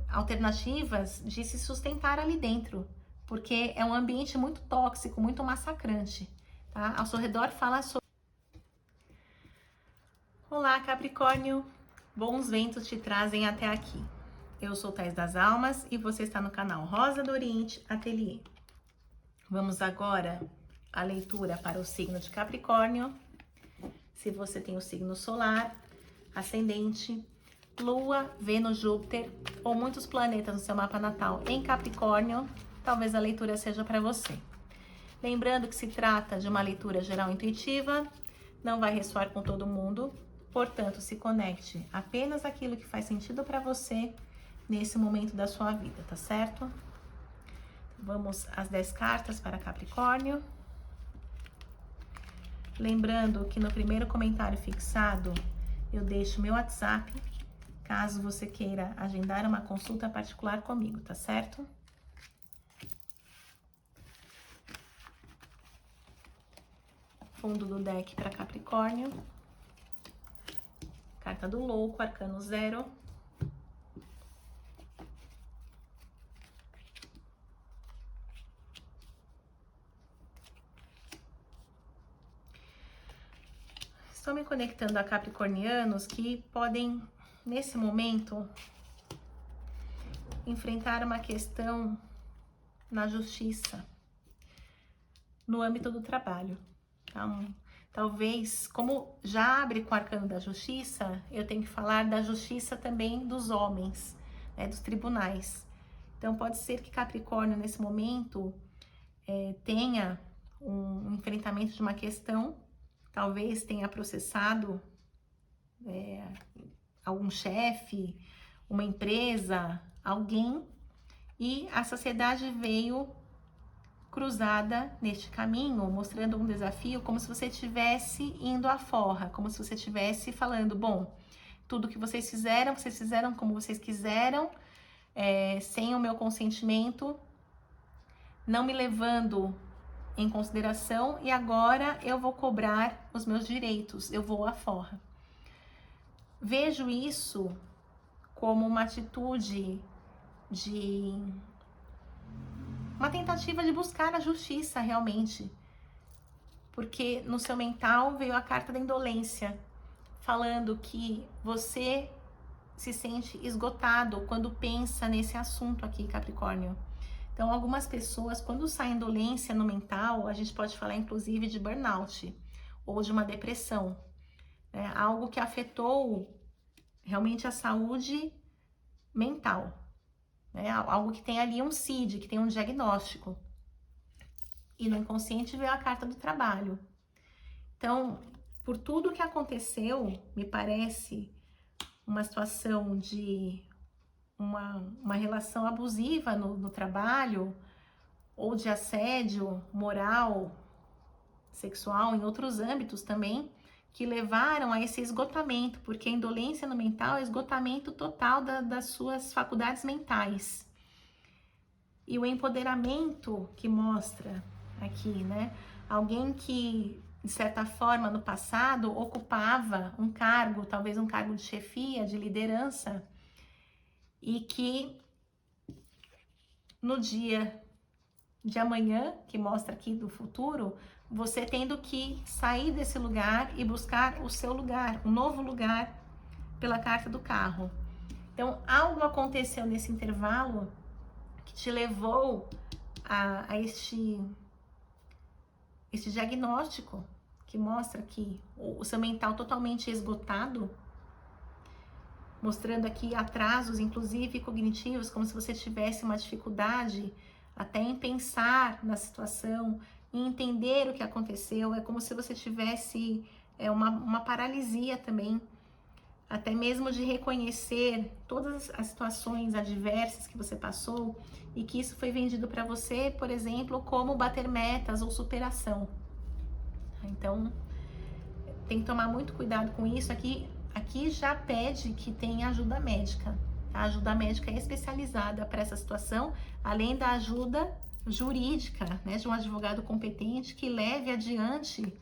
alternativas de se sustentar ali dentro, porque é um ambiente muito tóxico, muito massacrante, tá? Ao seu redor fala sobre... Olá, Capricórnio! Bons ventos te trazem até aqui. Eu sou Thais das Almas e você está no canal Rosa do Oriente Ateliê. Vamos agora à leitura para o signo de Capricórnio. Se você tem o signo solar, ascendente, Lua, Vênus, Júpiter ou muitos planetas no seu mapa natal em Capricórnio, talvez a leitura seja para você. Lembrando que se trata de uma leitura geral intuitiva, não vai ressoar com todo mundo, portanto, se conecte apenas aquilo que faz sentido para você nesse momento da sua vida, tá certo? Vamos às 10 cartas para Capricórnio. Lembrando que no primeiro comentário fixado eu deixo meu WhatsApp, caso você queira agendar uma consulta particular comigo, tá certo? Fundo do deck para Capricórnio. Carta do louco, arcano 0. Estou me conectando a capricornianos que podem, nesse momento, enfrentar uma questão na justiça, no âmbito do trabalho. Então, talvez, como já abre com o arcano da justiça, eu tenho que falar da justiça também dos homens, né, dos tribunais. Então, pode ser que Capricórnio, nesse momento, tenha um enfrentamento de uma questão, talvez tenha processado algum chefe, uma empresa, alguém, e a sociedade veio cruzada neste caminho, mostrando um desafio, como se você estivesse indo à forra, como se você estivesse falando, bom, tudo que vocês fizeram como vocês quiseram, sem o meu consentimento, não me levando em consideração, e agora eu vou cobrar os meus direitos, eu vou à forra. Vejo isso como uma atitude de uma tentativa de buscar a justiça realmente, porque no seu mental veio a carta da indolência, falando que você se sente esgotado quando pensa nesse assunto aqui, Capricórnio. Então, algumas pessoas, quando sai indolência no mental, a gente pode falar inclusive de burnout ou de uma depressão, né? Algo que afetou realmente a saúde mental, né? Algo que tem ali um CID, que tem um diagnóstico. E no inconsciente veio a carta do trabalho. Então, por tudo que aconteceu, me parece uma situação de uma relação abusiva no trabalho, ou de assédio moral, sexual, em outros âmbitos também, que levaram a esse esgotamento, porque a indolência no mental é esgotamento total das suas faculdades mentais. E o empoderamento que mostra aqui, né? Alguém que, de certa forma, no passado, ocupava um cargo, talvez um cargo de chefia, de liderança, e que no dia de amanhã, que mostra aqui do futuro, você tendo que sair desse lugar e buscar o seu lugar, um novo lugar, pela carta do carro. Então, algo aconteceu nesse intervalo que te levou a este diagnóstico, que mostra que o seu mental totalmente esgotado, mostrando aqui atrasos, inclusive cognitivos, como se você tivesse uma dificuldade até em pensar na situação, em entender o que aconteceu. É como se você tivesse uma paralisia também, até mesmo de reconhecer todas as situações adversas que você passou e que isso foi vendido para você, por exemplo, como bater metas ou superação. Então, tem que tomar muito cuidado com isso. Aqui já pede que tenha ajuda médica. A ajuda médica é especializada para essa situação, além da ajuda jurídica, né, de um advogado competente que leve adiante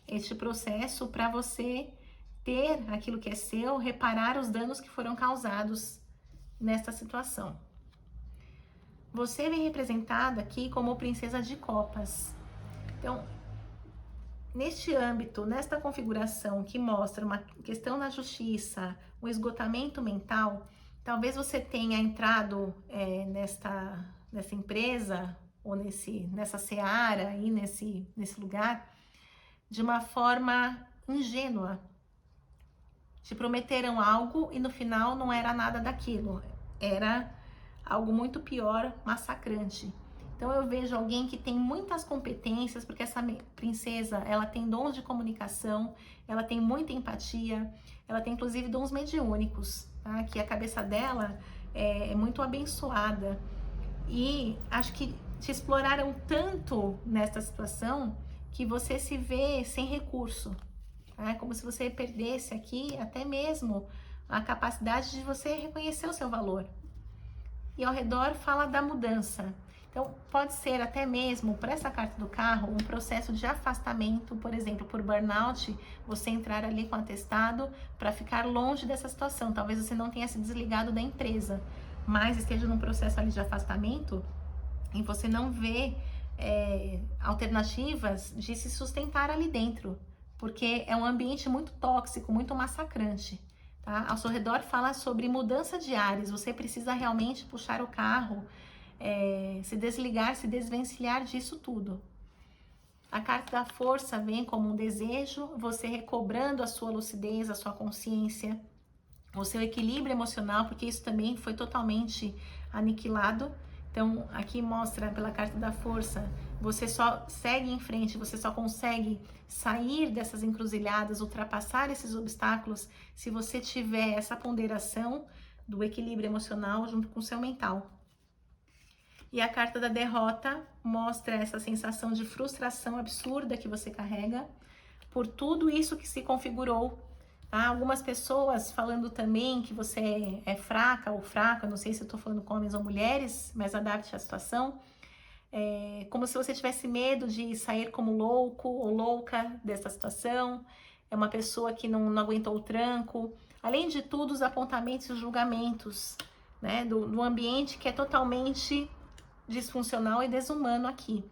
este processo para você ter aquilo que é seu, reparar os danos que foram causados nesta situação. Você vem representada aqui como princesa de copas. Então, neste âmbito, nesta configuração que mostra uma questão na justiça, um esgotamento mental, talvez você tenha entrado nessa empresa ou nessa seara, aí nesse lugar, de uma forma ingênua. Te prometeram algo e no final não era nada daquilo. Era algo muito pior, massacrante. Então eu vejo alguém que tem muitas competências, porque essa princesa, ela tem dons de comunicação, ela tem muita empatia, ela tem inclusive dons mediúnicos, tá? Que a cabeça dela é muito abençoada. E acho que te exploraram tanto nessa situação que você se vê sem recurso. É como se você perdesse aqui até mesmo a capacidade de você reconhecer o seu valor. E ao redor fala da mudança. Então, pode ser até mesmo, por essa carta do carro, um processo de afastamento, por exemplo, por burnout, você entrar ali com atestado para ficar longe dessa situação. Talvez você não tenha se desligado da empresa, mas esteja num processo ali de afastamento e você não vê alternativas de se sustentar ali dentro, porque é um ambiente muito tóxico, muito massacrante. Tá? Ao seu redor fala sobre mudança de ares, você precisa realmente puxar o carro, se desligar, se desvencilhar disso tudo. A carta da força vem como um desejo, você recobrando a sua lucidez, a sua consciência, o seu equilíbrio emocional, porque isso também foi totalmente aniquilado. Então, aqui mostra pela carta da força, você só segue em frente, você só consegue sair dessas encruzilhadas, ultrapassar esses obstáculos, se você tiver essa ponderação do equilíbrio emocional junto com o seu mental. E a carta da derrota mostra essa sensação de frustração absurda que você carrega por tudo isso que se configurou. Tá? Algumas pessoas falando também que você é fraca ou fraca, não sei se eu tô falando com homens ou mulheres, mas adapte a situação. Como se você tivesse medo de sair como louco ou louca dessa situação. É uma pessoa que não aguentou o tranco. Além de tudo, os apontamentos e os julgamentos, né, do ambiente que é totalmente disfuncional e desumano aqui.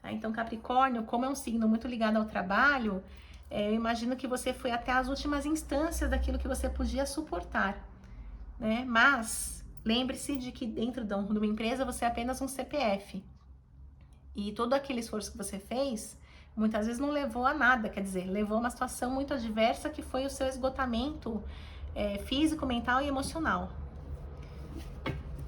Tá? Então, Capricórnio, como é um signo muito ligado ao trabalho, eu imagino que você foi até as últimas instâncias daquilo que você podia suportar, né? Mas lembre-se de que dentro de uma empresa você é apenas um CPF. E todo aquele esforço que você fez, muitas vezes não levou a nada, quer dizer, levou a uma situação muito adversa que foi o seu esgotamento físico, mental e emocional.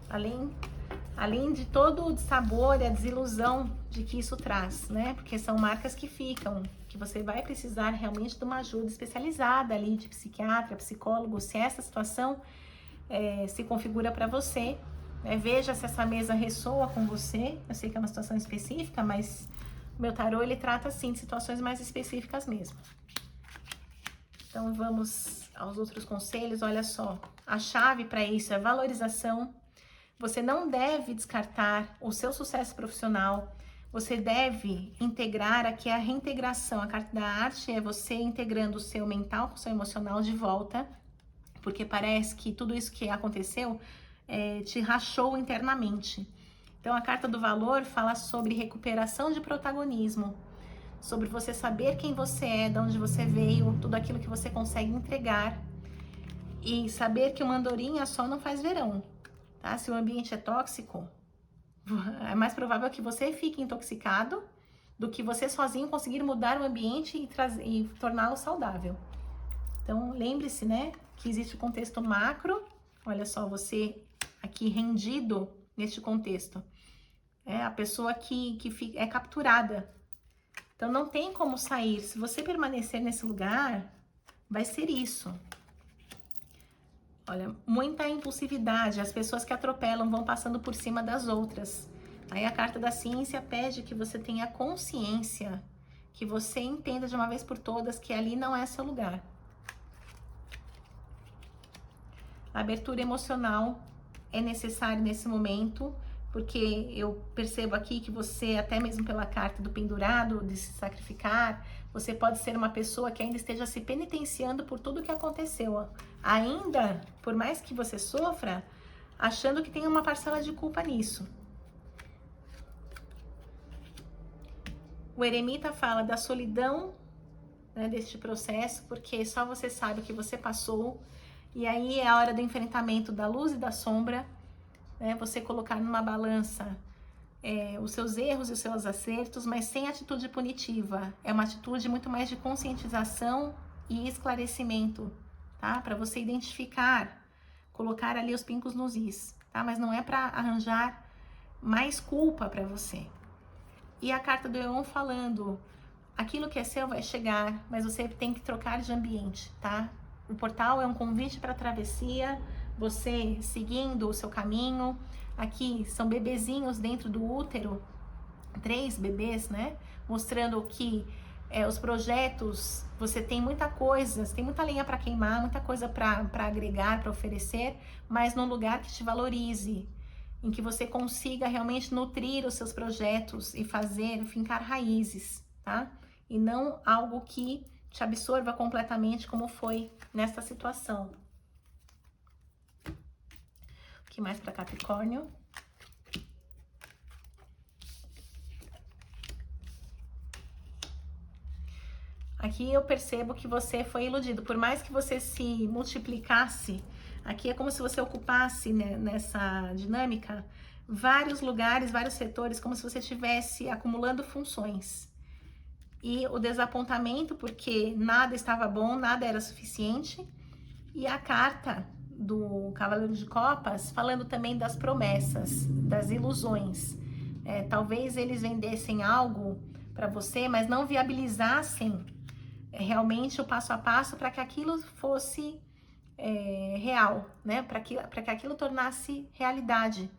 Além de todo o dissabor e a desilusão de que isso traz, né? Porque são marcas que ficam, que você vai precisar realmente de uma ajuda especializada ali, de psiquiatra, psicólogo, se essa situação se configura para você. Veja se essa mesa ressoa com você. Eu sei que é uma situação específica, mas o meu tarô, ele trata, assim, de situações mais específicas mesmo. Então, vamos aos outros conselhos. Olha só, a chave para isso é valorização. Você não deve descartar o seu sucesso profissional. Você deve integrar aqui a reintegração. A carta da arte é você integrando o seu mental com o seu emocional de volta, porque parece que tudo isso que aconteceu te rachou internamente. Então, a carta do valor fala sobre recuperação de protagonismo, sobre você saber quem você é, de onde você veio, tudo aquilo que você consegue entregar e saber que uma andorinha só não faz verão. Tá? Se o ambiente é tóxico, é mais provável que você fique intoxicado do que você sozinho conseguir mudar o ambiente e torná-lo saudável. Então, lembre-se, né, que existe o contexto macro. Olha só, você aqui rendido neste contexto. É a pessoa que é capturada. Então, não tem como sair. Se você permanecer nesse lugar, vai ser isso. Olha, muita impulsividade, as pessoas que atropelam vão passando por cima das outras. Aí a carta da ciência pede que você tenha consciência, que você entenda de uma vez por todas que ali não é seu lugar. A abertura emocional é necessária nesse momento, porque eu percebo aqui que você, até mesmo pela carta do pendurado, de se sacrificar, você pode ser uma pessoa que ainda esteja se penitenciando por tudo que aconteceu. Ainda, por mais que você sofra, achando que tem uma parcela de culpa nisso. O eremita fala da solidão, né, deste processo, porque só você sabe o que você passou, e aí é a hora do enfrentamento da luz e da sombra, né, você colocar numa balança os seus erros e os seus acertos, mas sem atitude punitiva. É uma atitude muito mais de conscientização e esclarecimento, tá? Para você identificar, colocar ali os pincos nos is, tá? Mas não é para arranjar mais culpa para você. E a carta do Eon falando, aquilo que é seu vai chegar, mas você tem que trocar de ambiente, tá? O portal é um convite para travessia, você seguindo o seu caminho. Aqui são bebezinhos dentro do útero, 3 bebês, né? Mostrando que os projetos, você tem muita coisa, você tem muita lenha para queimar, muita coisa para agregar, para oferecer, mas num lugar que te valorize, em que você consiga realmente nutrir os seus projetos e fincar raízes, tá? E não algo que te absorva completamente, como foi nessa situação. O que mais para Capricórnio? Aqui eu percebo que você foi iludido. Por mais que você se multiplicasse, aqui é como se você ocupasse, né, nessa dinâmica vários lugares, vários setores, como se você estivesse acumulando funções. E o desapontamento, porque nada estava bom, nada era suficiente. E a carta do Cavaleiro de Copas falando também das promessas, das ilusões. Talvez eles vendessem algo para você, mas não viabilizassem realmente o passo a passo para que aquilo fosse real, né? Para que aquilo tornasse realidade.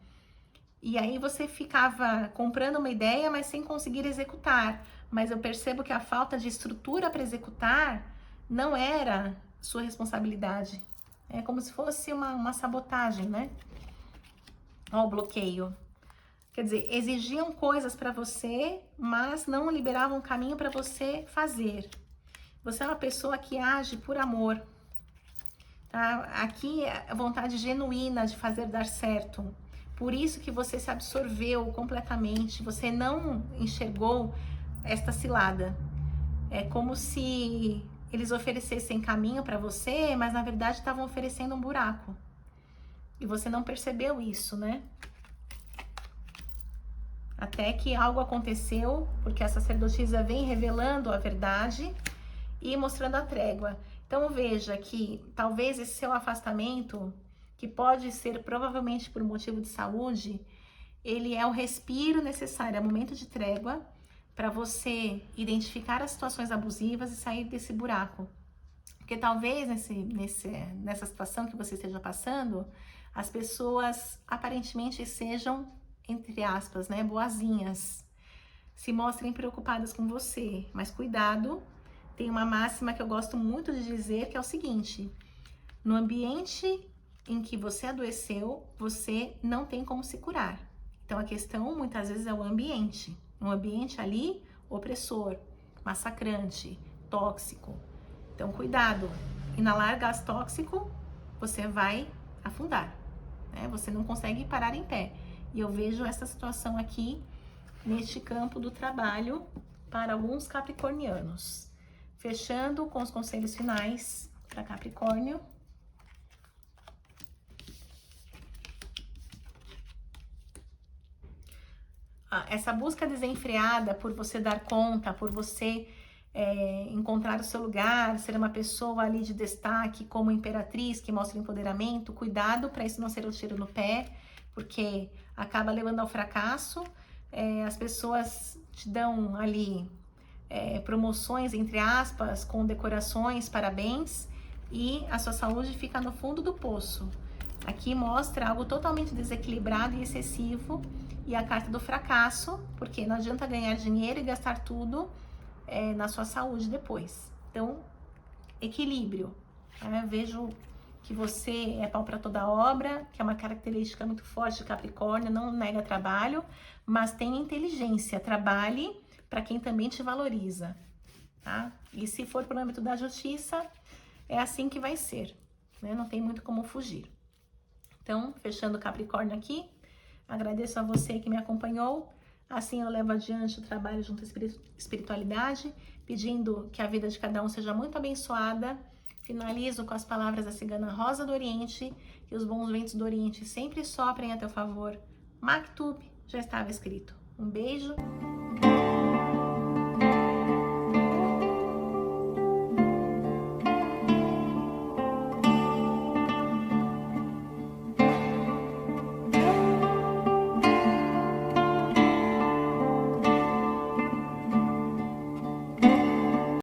E aí você ficava comprando uma ideia, mas sem conseguir executar. Mas eu percebo que a falta de estrutura para executar não era sua responsabilidade. É como se fosse uma sabotagem, né? Ó, o bloqueio. Quer dizer, exigiam coisas para você, mas não liberavam caminho para você fazer. Você é uma pessoa que age por amor, tá? Aqui é a vontade genuína de fazer dar certo. Por isso que você se absorveu completamente, você não enxergou esta cilada. É como se eles oferecessem caminho para você, mas na verdade estavam oferecendo um buraco. E você não percebeu isso, né? Até que algo aconteceu, porque a sacerdotisa vem revelando a verdade e mostrando a trégua. Então veja que talvez esse seu afastamento, que pode ser provavelmente por motivo de saúde, ele é o respiro necessário, é o momento de trégua para você identificar as situações abusivas e sair desse buraco. Porque talvez nessa situação que você esteja passando, as pessoas aparentemente sejam, entre aspas, né, boazinhas, se mostrem preocupadas com você, mas cuidado. Tem uma máxima que eu gosto muito de dizer, que é o seguinte: no ambiente em que você adoeceu, você não tem como se curar. Então a questão muitas vezes é o ambiente. Um ambiente ali opressor, massacrante, tóxico. Então cuidado, inalar gás tóxico, você vai afundar, né? Você não consegue parar em pé. E eu vejo essa situação aqui neste campo do trabalho para alguns capricornianos. Fechando com os conselhos finais para Capricórnio. Essa busca desenfreada por você dar conta, por você encontrar o seu lugar, ser uma pessoa ali de destaque como imperatriz que mostra empoderamento, cuidado para isso não ser um tiro no pé, porque acaba levando ao fracasso. As pessoas te dão ali promoções, entre aspas, com decorações, parabéns, e a sua saúde fica no fundo do poço. Aqui mostra algo totalmente desequilibrado e excessivo, e a carta do fracasso, porque não adianta ganhar dinheiro e gastar tudo na sua saúde depois. Então, equilíbrio. Vejo que você é pau para toda obra, que é uma característica muito forte de Capricórnio, não nega trabalho, mas tenha inteligência, trabalhe para quem também te valoriza, tá? E se for pelo âmbito da justiça, é assim que vai ser, né? Não tem muito como fugir. Então, fechando o Capricórnio aqui, agradeço a você que me acompanhou. Assim eu levo adiante o trabalho junto à espiritualidade, pedindo que a vida de cada um seja muito abençoada. Finalizo com as palavras da cigana Rosa do Oriente, que os bons ventos do Oriente sempre soprem a teu favor. Maktub, já estava escrito. Um beijo